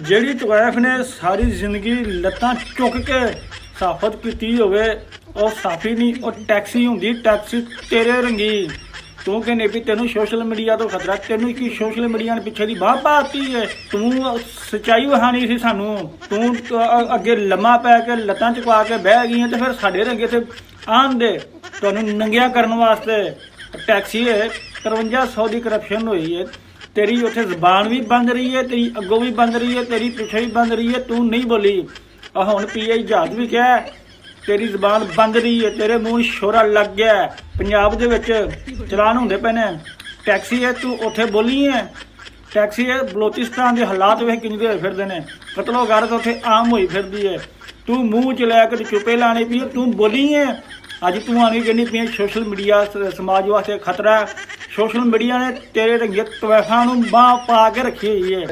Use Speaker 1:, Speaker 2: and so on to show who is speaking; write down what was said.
Speaker 1: ਜਿਹੜੀ ਤਵੈਫ ਨੇ ਸਾਰੀ ਜ਼ਿੰਦਗੀ ਲੱਤਾਂ ਚੁੱਕ ਕੇ ਸਾਫਤ ਕੀਤੀ ਹੋਵੇ ਉਹ ਸਾਫੀ ਨਹੀਂ, ਉਹ ਟੈਕਸੀ ਹੁੰਦੀ। ਟੈਕਸੀ ਤੇਰੇ ਰੰਗੀ। ਤੂੰ ਕਹਿੰਦੇ ਵੀ ਤੈਨੂੰ ਸੋਸ਼ਲ ਮੀਡੀਆ ਤੋਂ ਖਤਰਾ, ਤੈਨੂੰ ਕੀ ਸੋਸ਼ਲ ਮੀਡੀਆ ਨੇ ਪਿੱਛੇ ਦੀ ਬਾਹ ਪਾਤੀ ਹੈ। ਤੂੰ ਸੱਚਾਈ ਵਹਾਣੀ ਸੀ ਸਾਨੂੰ, ਤੂੰ ਅੱਗੇ ਲੰਮਾ ਪੈ ਕੇ ਲੱਤਾਂ ਚੁਕਾ ਕੇ ਬਹਿ ਗਈ ਹੈ ਤੇ ਫਿਰ ਸਾਡੇ ਰੰਗੇ ਤੇ ਆਣ ਦੇ ਤੁਹਾਨੂੰ ਨੰਗਿਆ ਕਰਨ ਵਾਸਤੇ। ਟੈਕਸੀ ਹੈ 5300 ਦੀ ਕਰਪਸ਼ਨ ਹੋਈ ਹੈ। ਤੇਰੀ ਉੱਥੇ ਜ਼ਬਾਨ ਵੀ ਬੰਦ ਰਹੀ ਹੈ, ਤੇਰੀ ਅੱਗੋਂ ਵੀ ਬੰਦ ਰਹੀ ਹੈ, ਤੇਰੀ ਪਿੱਛੇ ਵੀ ਬੰਦ ਰਹੀ ਹੈ, ਤੂੰ ਨਹੀਂ ਬੋਲੀ। ਆ ਹੁਣ ਪੀਆਈ ਜਹਾਜ਼ ਵੀ ਕਿਹਾ ਤੇਰੀ ਜ਼ਬਾਨ ਬੰਦ ਰਹੀ ਹੈ, ਤੇਰੇ ਮੂੰਹ ਸ਼ੋਰਾ ਲੱਗ ਗਿਆ। ਪੰਜਾਬ ਦੇ ਵਿੱਚ ਚਲਾਨ ਹੁੰਦੇ ਪਏ ਨੇ। ਟੈਕਸੀ ਹੈ ਤੂੰ ਉੱਥੇ ਬੋਲੀ ਹੈ। ਟੈਕਸੀ ਹੈ ਬਲੋਚਿਸਤਾਨ ਦੇ ਹਾਲਾਤ ਵੇਖ ਕਿੰਨੇ ਹੋਏ ਫਿਰਦੇ ਨੇ। ਕਤਲੋ ਗਾਰਤ ਉੱਥੇ ਆਮ ਹੋਈ ਫਿਰਦੀ ਹੈ। ਤੂੰ ਮੂੰਹ ਚ ਲੈ ਕੇ ਚੁੱਪੇ ਲਾਣੀ ਪਈ, ਤੂੰ ਬੋਲੀ ਹੈ। ਅੱਜ ਤੂੰ ਆਣੀ ਕਹਿੰਦੀ ਪਈ ਸੋਸ਼ਲ ਮੀਡੀਆ ਸਮਾਜ ਵਾਸਤੇ ਖਤਰਾ। ਸੋਸ਼ਲ ਮੀਡੀਆ ਨੇ ਤੇਰੇ ਰੰਗੇ ਤਵੈਫਾਂ ਨੂੰ ਬਾਂਹ ਪਾ ਕੇ ਰੱਖੀ ਹੋਈ ਹੈ।